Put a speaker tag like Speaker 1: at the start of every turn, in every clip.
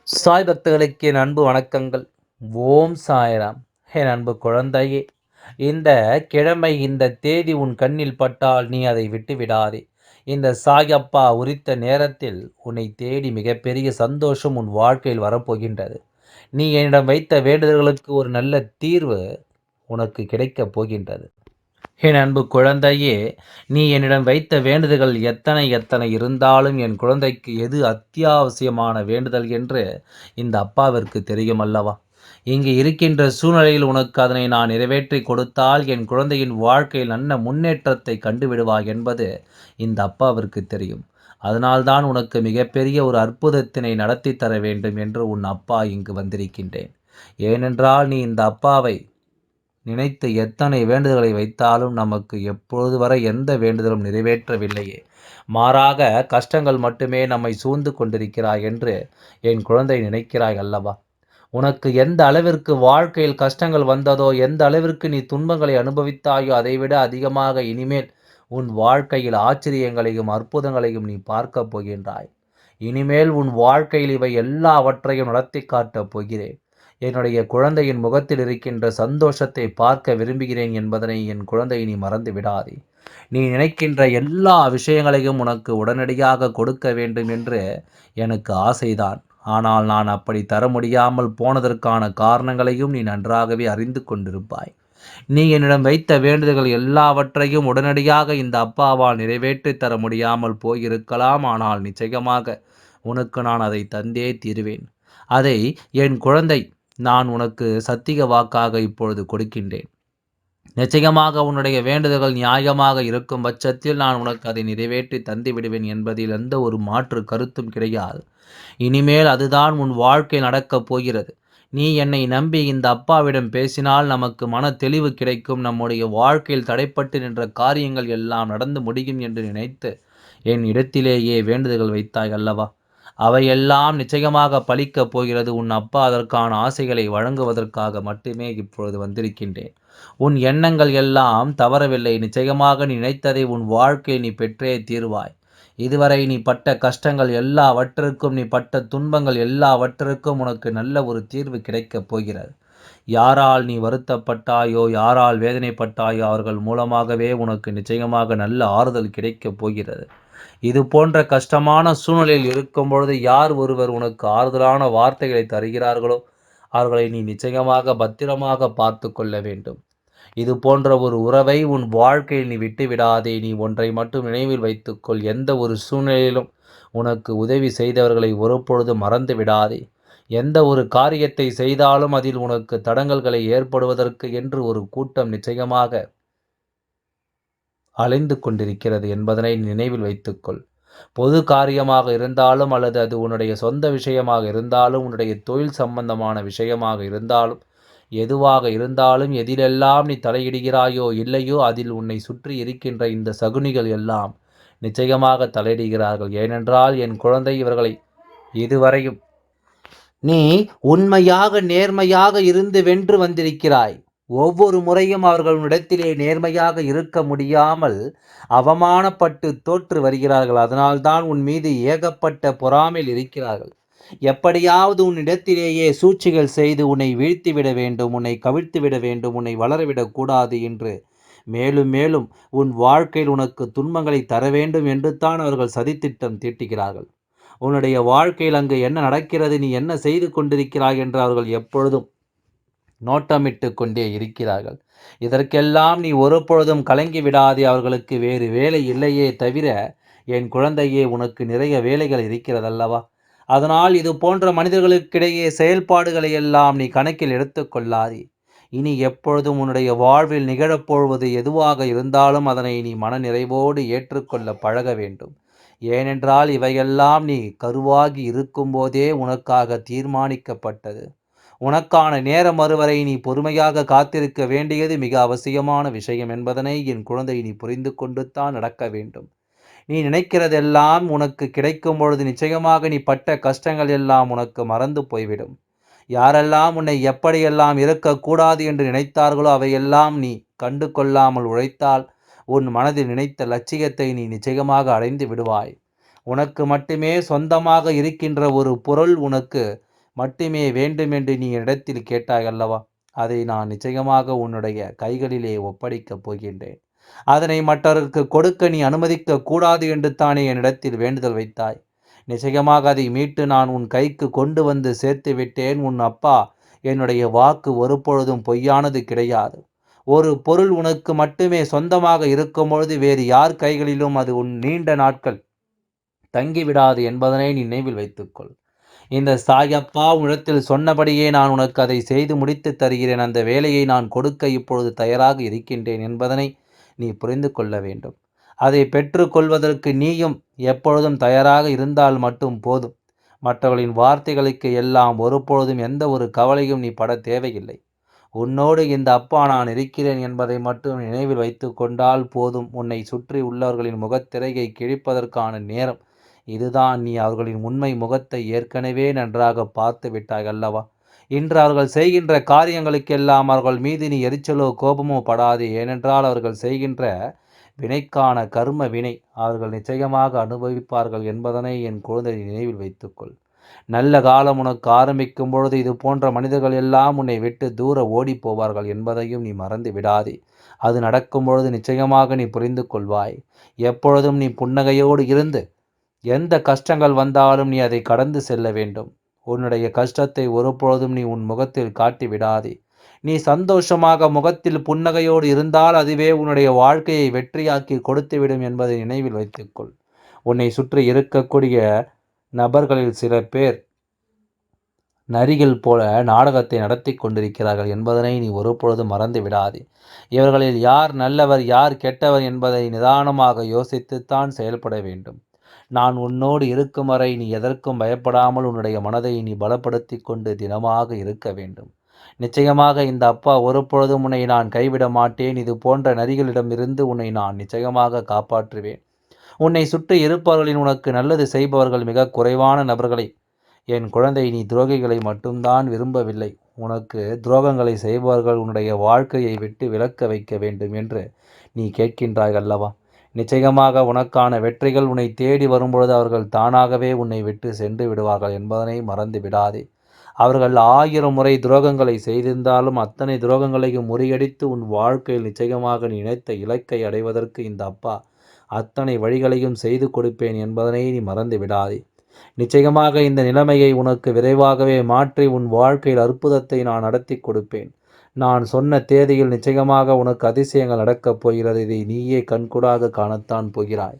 Speaker 1: சாய் பக்தர்களுக்கு என் அன்பு வணக்கங்கள். ஓம் சாய்ராம். என் அன்பு குழந்தையே, இந்த கிழமை இந்த தேதி உன் கண்ணில் பட்டால் நீ அதை விட்டு விடாதே. இந்த சாயப்பா உரித்த நேரத்தில் உன்னை தேடி மிகப்பெரிய சந்தோஷம் உன் வாழ்க்கையில் வரப்போகின்றது. நீ என்னிடம் வைத்த வேண்டுதல்களுக்கு ஒரு நல்ல தீர்வு உனக்கு கிடைக்கப் போகின்றது. என் அன்பு குழந்தையே, நீ என்னிடம் வைத்த வேண்டுதல்கள் எத்தனை எத்தனை இருந்தாலும் என் குழந்தைக்கு எது அத்தியாவசியமான வேண்டுதல் என்று இந்த அப்பாவிற்கு தெரியும் அல்லவா? இங்கு இருக்கின்ற சூழ்நிலையில் உனக்கு அதனை நான் நிறைவேற்றிக் கொடுத்தால் என் குழந்தையின் வாழ்க்கையில் நல்ல முன்னேற்றத்தை கண்டுவிடுவாய் என்பது இந்த அப்பாவிற்கு தெரியும். அதனால்தான் உனக்கு மிகப்பெரிய ஒரு அற்புதத்தினை நடத்தி தர வேண்டும் என்று உன் அப்பா இங்கு வந்திருக்கின்றேன். ஏனென்றால் நீ இந்த அப்பாவை நினைத்து எத்தனை வேண்டுதல்களை வைத்தாலும் நமக்கு எப்பொழுது வரை எந்த வேண்டுதலும் நிறைவேற்றவில்லையே. மாறாக கஷ்டங்கள் மட்டுமே நம்மை சூழ்ந்து கொண்டிருக்கிறாய் என்று என் குழந்தை நினைக்கிறாய் அல்லவா? உனக்கு எந்த அளவிற்கு வாழ்க்கையில் கஷ்டங்கள் வந்ததோ, எந்த அளவிற்கு நீ துன்பங்களை அனுபவித்தாயோ, அதைவிட அதிகமாக இனிமேல் உன் வாழ்க்கையில் ஆச்சரியங்களையும் அற்புதங்களையும் நீ பார்க்கப் போகின்றாய். இனிமேல் உன் வாழ்க்கையில் இவை எல்லாவற்றையும் நடத்தி காட்டப் போகிறேன். என்னுடைய குழந்தையின் முகத்தில் இருக்கின்ற சந்தோஷத்தை பார்க்க விரும்புகிறேன் என்பதனை என் குழந்தை நீ மறந்து விடாதே. நீ நினைக்கின்ற எல்லா விஷயங்களையும் உனக்கு உடனடியாக கொடுக்க வேண்டும் என்று எனக்கு ஆசைதான். ஆனால் நான் அப்படி தர முடியாமல் போனதற்கான காரணங்களையும் நீ நன்றாகவே அறிந்து கொண்டிருப்பாய். நீ என்னிடம் வைத்த வேண்டுதல்கள் எல்லாவற்றையும் உடனடியாக இந்த அப்பாவால் நிறைவேற்றி தர முடியாமல் போயிருக்கலாம். ஆனால் நிச்சயமாக உனக்கு நான் அதை தந்தே தீருவேன். அதை என் குழந்தை நான் உனக்கு சத்திய வாக்காக இப்பொழுது கொடுக்கின்றேன். நிச்சயமாக உன்னுடைய வேண்டுதல்கள் நியாயமாக இருக்கும் பட்சத்தில் நான் உனக்கு அதை நிறைவேற்றி தந்து விடுவேன் என்பதில் எந்த ஒரு மாற்று கருத்தும் கிடையாது. இனிமேல் அதுதான் உன் வாழ்க்கை நடக்கப் போகிறது. நீ என்னை நம்பி இந்த அப்பாவிடம் பேசினால் நமக்கு மன தெளிவு கிடைக்கும். நம்முடைய வாழ்க்கையில் தடைப்பட்டு நின்ற காரியங்கள் எல்லாம் நடந்து முடியும் என்று நினைத்து என் இடத்திலேயே வேண்டுதல்கள் வைத்தாய் அல்லவா? அவையெல்லாம் நிச்சயமாக பலிக்கப் போகிறது. உன் அப்பா அதற்கான ஆசைகளை வழங்குவதற்காக மட்டுமே இப்பொழுது வந்திருக்கின்றேன். உன் எண்ணங்கள் எல்லாம் தவறவில்லை. நிச்சயமாக நீ நினைத்ததை உன் வாழ்க்கையில் நீ பெற்றே தீர்வாய். இதுவரை நீ பட்ட கஷ்டங்கள் எல்லாவற்றிற்கும், நீ பட்ட துன்பங்கள் எல்லாவற்றிற்கும் உனக்கு நல்ல ஒரு தீர்வு கிடைக்கப் போகிறது. யாரால் நீ வருத்தப்பட்டாயோ, யாரால் வேதனைப்பட்டாயோ அவர்கள் மூலமாகவே உனக்கு நிச்சயமாக நல்ல ஆறுதல் கிடைக்கப் போகிறது. இது போன்ற கஷ்டமான சூழ்நிலையில் இருக்கும் பொழுது யார் ஒருவர் உனக்கு ஆறுதலான வார்த்தைகளை தருகிறார்களோ அவர்களை நீ நிச்சயமாக பத்திரமாக பார்த்து கொள்ள வேண்டும். இது போன்ற ஒரு உறவை உன் வாழ்க்கையில் நீ விட்டு விடாதே. நீ ஒன்றை மட்டும் நினைவில் வைத்துக்கொள். எந்த ஒரு சூழ்நிலையிலும் உனக்கு உதவி செய்தவர்களை ஒருபொழுதும் மறந்து விடாதே. எந்த ஒரு காரியத்தை செய்தாலும் அதில் உனக்கு தடங்கல்களை ஏற்படுவதற்கு என்று ஒரு கூட்டம் நிச்சயமாக அலைந்து கொண்டிருக்கிறது என்பதனை நினைவில் வைத்துக்கொள். பொது காரியமாக இருந்தாலும் அல்லது அது உன்னுடைய சொந்த விஷயமாக இருந்தாலும், உன்னுடைய தொழில் சம்பந்தமான விஷயமாக இருந்தாலும், எதுவாக இருந்தாலும் எதிலெல்லாம் நீ தலையிடுகிறாயோ இல்லையோ அதில் உன்னை சுற்றி இருக்கின்ற இந்த சகுனிகள் எல்லாம் நிச்சயமாக தலையிடுகிறார்கள். ஏனென்றால் என் குழந்தை இவர்களை இதுவரையும் நீ உண்மையாக நேர்மையாக இருந்து வென்று வந்திருக்கிறாய். ஒவ்வொரு முறையும் அவர்கள் உன்னிடத்திலே நேர்மையாக இருக்க முடியாமல் அவமானப்பட்டு தோற்று வருகிறார்கள். அதனால்தான் உன் மீது ஏகப்பட்ட பொறாமையில் இருக்கிறார்கள். எப்படியாவது உன்னிடத்திலேயே சூழ்ச்சிகள் செய்து உன்னை வீழ்த்திவிட வேண்டும், உன்னை கவிழ்த்து விட வேண்டும், உன்னை வளரவிடக்கூடாது என்று மேலும் மேலும் உன் வாழ்க்கையில் உனக்கு துன்பங்களை தர வேண்டும் என்று தான் அவர்கள் சதித்திட்டம் தீட்டுகிறார்கள். உன்னுடைய வாழ்க்கையில் அங்கு என்ன நடக்கிறது, நீ என்ன செய்து கொண்டிருக்கிறாய் என்று அவர்கள் எப்பொழுதும் நோட்டமிட்டு கொண்டே இருக்கிறார்கள். இதற்கெல்லாம் நீ ஒருபொழுதும் கலங்கி விடாதே. அவர்களுக்கு வேறு வேலை இல்லையே தவிர என் குழந்தையே உனக்கு நிறைய வேலைகள் இருக்கிறதல்லவா? அதனால் இது போன்ற மனிதர்களுக்கிடையே செயல்பாடுகளை எல்லாம் நீ கணக்கில் எடுத்துக்கொள்ளாதே. இனி எப்பொழுதும் உன்னுடைய வாழ்வில் நிகழப்போவது எதுவாக இருந்தாலும் அதனை நீ மன நிறைவோடு ஏற்றுக்கொள்ள பழக வேண்டும். ஏனென்றால் இவையெல்லாம் நீ கருவாகி இருக்கும்போதே உனக்காக தீர்மானிக்கப்பட்டது. உனக்கான நேரம் வருவரை நீ பொறுமையாக காத்திருக்க வேண்டியது மிக அவசியமான விஷயம் என்பதனை என் குழந்தை நீ புரிந்து கொண்டு தான் நடக்க வேண்டும். நீ நினைக்கிறதெல்லாம் உனக்கு கிடைக்கும் பொழுது நிச்சயமாக நீ பட்ட கஷ்டங்கள் எல்லாம் உனக்கு மறந்து போய்விடும். யாரெல்லாம் உன்னை எப்படியெல்லாம் இருக்கக்கூடாது என்று நினைத்தார்களோ அவையெல்லாம் நீ கண்டு கொள்ளாமல் உழைத்தால் உன் மனதில் நினைத்த லட்சியத்தை நீ நிச்சயமாக அடைந்து விடுவாய். உனக்கு மட்டுமே சொந்தமாக இருக்கின்ற ஒரு பொருள் உனக்கு மட்டுமே வேண்டுமென்று நீ என்னிடத்தில் கேட்டாய் அல்லவா? அதை நான் நிச்சயமாக உன்னுடைய கைகளிலே ஒப்படைக்கப் போகின்றேன். அதனை மற்றவருக்கு கொடுக்க நீ அனுமதிக்க கூடாது என்று தானே என்னிடத்தில் வேண்டுதல் வைத்தாய். நிச்சயமாக அதை மீட்டு நான் உன் கைக்கு கொண்டு வந்து சேர்த்து விட்டேன். உன் அப்பா என்னுடைய வாக்கு ஒருபொழுதும் பொய்யானது கிடையாது. ஒரு பொருள் உனக்கு மட்டுமே சொந்தமாக இருக்கும் பொழுது வேறு யார் கைகளிலும் அது உன் நீண்ட நாட்கள் தங்கிவிடாது என்பதனை நினைவில் வைத்துக்கொள். இந்த சாயப்பா உன்னிடத்தில் சொன்னபடியே நான் உனக்கு அதை செய்து முடித்து தருகிறேன். அந்த வேலையை நான் கொடுக்க இப்பொழுது தயாராக இருக்கின்றேன் என்பதனை நீ புரிந்து கொள்ள வேண்டும். அதை பெற்றுக்கொள்வதற்கு நீயும் எப்பொழுதும் தயாராக இருந்தால் மட்டும் போதும். மற்றவர்களின் வார்த்தைகளுக்கு எல்லாம் ஒருபொழுதும் எந்த ஒரு கவலையும் நீ பட தேவையில்லை. உன்னோடு இந்த அப்பா நான் இருக்கிறேன் என்பதை மட்டும் நினைவில் வைத்து கொண்டால் போதும். உன்னை சுற்றி உள்ளவர்களின் முகத்திரையை கிழிப்பதற்கான நேரம் இதுதான். நீ அவர்களின் உண்மை முகத்தை ஏற்கனவே நன்றாக பார்த்து விட்டாய் அல்லவா? இன்று அவர்கள் செய்கின்ற காரியங்களுக்கெல்லாம் அவர்கள் மீது நீ எரிச்சலோ கோபமோ படாதே. ஏனென்றால் அவர்கள் செய்கின்ற வினைக்கான கர்ம வினை அவர்கள் நிச்சயமாக அனுபவிப்பார்கள் என்பதனை என் குழந்தை நினைவில் வைத்துக்கொள். நல்ல காலம் உனக்கு ஆரம்பிக்கும் பொழுது இது போன்ற மனிதர்கள் எல்லாம் உன்னை விட்டு தூர ஓடி போவார்கள் என்பதையும் நீ மறந்து விடாதே. அது நடக்கும் பொழுது நிச்சயமாக நீ புரிந்து கொள்வாய். எப்பொழுதும் நீ புன்னகையோடு இருந்து எந்த கஷ்டங்கள் வந்தாலும் நீ அதை கடந்து செல்ல வேண்டும். உன்னுடைய கஷ்டத்தை ஒருபொழுதும் நீ உன் முகத்தில் காட்டி விடாதே. நீ சந்தோஷமாக முகத்தில் புன்னகையோடு இருந்தால் அதுவே உன்னுடைய வாழ்க்கையை வெற்றியாக்கி கொடுத்துவிடும் என்பதை நினைவில் வைத்துக்கொள். உன்னை சுற்றி இருக்கக்கூடிய நபர்களில் சில பேர் நரிகள் போல நாடகத்தை நடத்தி கொண்டிருக்கிறார்கள் என்பதனை நீ ஒருபொழுதும் மறந்து விடாதே. இவர்களில் யார் நல்லவர் யார் கெட்டவர் என்பதை நிதானமாக யோசித்துத்தான் செயல்பட வேண்டும். நான் உன்னோடு இருக்கும் வரை நீ எதற்கும் பயப்படாமல் உன்னுடைய மனதை நீ பலப்படுத்தி கொண்டு தினமாக இருக்க வேண்டும். நிச்சயமாக இந்த அப்பா ஒருபொழுதும் உன்னை நான் கைவிட மாட்டேன். இது போன்ற நரிகளிடமிருந்து உன்னை நான் நிச்சயமாக காப்பாற்றுவேன். உன்னை சுற்றி இருப்பவர்களின் உனக்கு நல்லது செய்பவர்கள் மிக குறைவான நபர்களை. என் குழந்தை, நீ துரோகிகளை மட்டும்தான் விரும்பவில்லை. உனக்கு துரோகங்களை செய்பவர்கள் உன்னுடைய வாழ்க்கையை விட்டு விலக்க வைக்க வேண்டும் என்று நீ கேட்கின்றாய் அல்லவா? நிச்சயமாக உனக்கான வெற்றிகள் உன்னை தேடி வரும்பொழுது அவர்கள் தானாகவே உன்னை விட்டு சென்று விடுவார்கள் என்பதனை மறந்து விடாதே. அவர்கள் 1000 முறை துரோகங்களை செய்திருந்தாலும் அத்தனை துரோகங்களையும் முறியடித்து உன் வாழ்க்கையில் நிச்சயமாக நீ நினைத்த இலக்கை அடைவதற்கு இந்த அப்பா அத்தனை வழிகளையும் செய்து கொடுப்பேன் என்பதனை நீ மறந்து விடாதே. நிச்சயமாக இந்த நிலைமையை உனக்கு விரைவாகவே மாற்றி உன் வாழ்க்கையில் அற்புதத்தை நான் நடத்தி கொடுப்பேன். நான் சொன்ன தேதியில் நிச்சயமாக உனக்கு அதிசயங்கள் நடக்கப் போகிறது. இதை நீயே கண்கூடாக காணத்தான் போகிறாய்.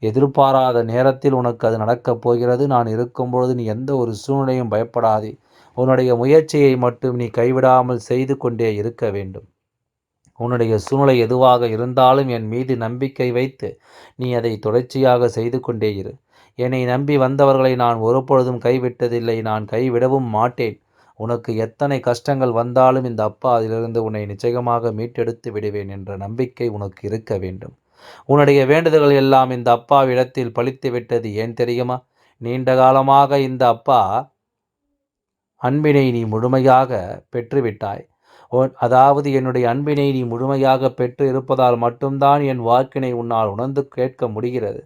Speaker 1: எதிர்பாராத நேரத்தில் உனக்கு அது நடக்கப் போகிறது. நான் இருக்கும்பொழுது நீ எந்த ஒரு சூழ்நிலையும் பயப்படாதே. உன்னுடைய முயற்சியை மட்டும் நீ கைவிடாமல் செய்து கொண்டே இருக்க வேண்டும். உன்னுடைய சூழ்நிலை எதுவாக இருந்தாலும் என் மீது நம்பிக்கை வைத்து நீ அதை தொடர்ச்சியாக செய்து கொண்டே இரு. என்னை நம்பி வந்தவர்களை நான் ஒருபொழுதும் கைவிட்டதில்லை. நான் கைவிடவும் மாட்டேன். உனக்கு எத்தனை கஷ்டங்கள் வந்தாலும் இந்த அப்பா அதிலிருந்து உன்னை நிச்சயமாக மீட்டெடுத்து விடுவேன் என்ற நம்பிக்கை உனக்கு இருக்க வேண்டும். உன்னுடைய வேண்டுதல்கள் எல்லாம் இந்த அப்பாவிடத்தில் பலித்து விட்டது. ஏன் தெரியுமா? நீண்ட காலமாக இந்த அப்பா அன்பினை நீ முழுமையாக பெற்றுவிட்டாய். அதாவது என்னுடைய அன்பினை நீ முழுமையாக பெற்று இருப்பதால் மட்டும்தான் என் வாக்கினை உன்னால் உணர்ந்து கேட்க முடிகிறது.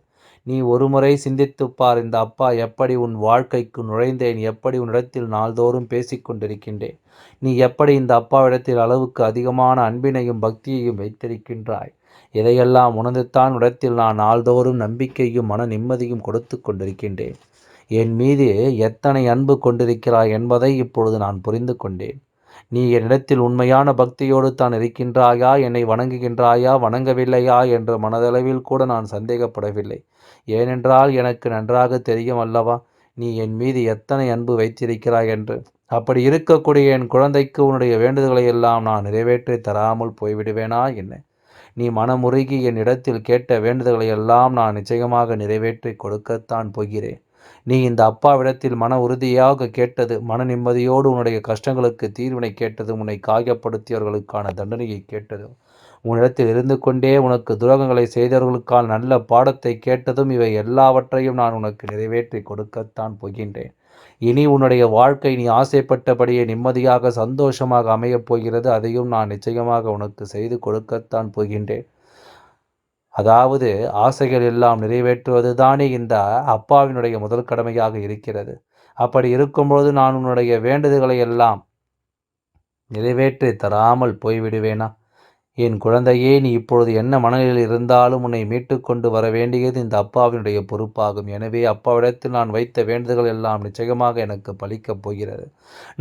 Speaker 1: நீ ஒருமுறை சிந்தித்துப்பார். இந்த அப்பா எப்படி உன் வாழ்க்கைக்கு நுழைந்தேன், எப்படி உன்னிடத்தில் நாள்தோறும் பேசிக்கொண்டிருக்கின்றேன், நீ எப்படி இந்த அப்பாவிடத்தில் அளவுக்கு அதிகமான அன்பினையும் பக்தியையும் வைத்திருக்கின்றாய். இதையெல்லாம் உணர்ந்துத்தான் இடத்தில் நான் நாள்தோறும் நம்பிக்கையும் மன நிம்மதியும் கொடுத்து கொண்டிருக்கின்றேன். என் மீது எத்தனை அன்பு கொண்டிருக்கிறாய் என்பதை இப்பொழுது நான் புரிந்து கொண்டேன். நீ என்னிடத்தில் உண்மையான பக்தியோடு தான் இருக்கின்றாயா, என்னை வணங்குகின்றாயா, வணங்கவில்லையா என்ற மனதளவில் கூட நான் சந்தேகப்படவில்லை. ஏனென்றால் எனக்கு நன்றாக தெரியும் அல்லவா நீ என் மீது எத்தனை அன்பு வைத்திருக்கிறாய் என்று. அப்படி இருக்கக்கூடிய என் குழந்தைக்கு உன்னுடைய வேண்டுதல்களை எல்லாம் நான் நிறைவேற்றி தராமல் போய்விடுவேனா என்ன? நீ மனமுருகி என் இடத்தில் கேட்ட வேண்டுதல்களை எல்லாம் நான் நிச்சயமாக நிறைவேற்றி கொடுக்கத்தான் போகிறேன். நீ இந்த அப்பாவிடத்தில் மன உறுதியாக கேட்டது, மன நிம்மதியோடு உன்னுடைய கஷ்டங்களுக்கு தீர்வினை கேட்டதும், உன்னை காயப்படுத்தியவர்களுக்கான தண்டனையை கேட்டதும், உன்னிடத்தில் இருந்து கொண்டே உனக்கு துரோகங்களை செய்தவர்களுக்கான நல்ல பாடத்தை கேட்டதும், இவை எல்லாவற்றையும் நான் உனக்கு நிறைவேற்றி கொடுக்கத்தான் போகின்றேன். இனி உன்னுடைய வாழ்க்கை நீ ஆசைப்பட்டபடியே நிம்மதியாக சந்தோஷமாக அமையப் போகிறது. அதையும் நான் நிச்சயமாக உனக்கு செய்து கொடுக்கத்தான் போகின்றேன். அதாவது ஆசைகள் எல்லாம் நிறைவேற்றுவது தானே இந்த அப்பாவினுடைய முதல் கடமையாக இருக்கிறது. அப்படி இருக்கும்பொழுது நான் உன்னுடைய வேண்டுதல்களை எல்லாம் நிறைவேற்றி தராமல் போய்விடுவேனா? என் குழந்தையே, நீ இப்பொழுது என்ன மனநிலையில் இருந்தாலும் உன்னை மீட்டு கொண்டு வர வேண்டியது இந்த அப்பாவினுடைய பொறுப்பாகும். எனவே அப்பாவிடத்தில் நான் வைத்த வேண்டுதல்கள் எல்லாம் நிச்சயமாக எனக்கு பலிக்கப் போகிறது.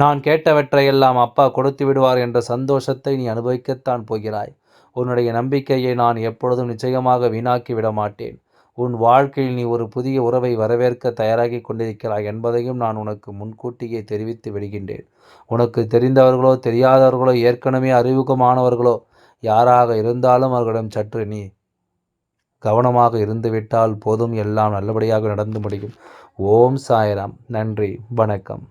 Speaker 1: நான் கேட்டவற்றையெல்லாம் அப்பா கொடுத்து விடுவார் என்ற சந்தோஷத்தை நீ அனுபவிக்கத்தான் போகிறாய். உன்னுடைய நம்பிக்கையை நான் எப்பொழுதும் நிச்சயமாக வீணாக்கி விட மாட்டேன். உன் வாழ்க்கையில் நீ ஒரு புதிய உறவை வரவேற்க தயாராகி கொண்டிருக்கிறாய் என்பதையும் நான் உனக்கு முன்கூட்டியே தெரிவித்து விடுகின்றேன். உனக்கு தெரிந்தவர்களோ தெரியாதவர்களோ ஏற்கனவே அறிமுகமானவர்களோ யாராக இருந்தாலும் அவர்களிடம் சற்று நீ கவனமாக இருந்துவிட்டால் போதும், எல்லாம் நல்லபடியாக நடந்து முடியும். ஓம் சாய்ராம். நன்றி, வணக்கம்.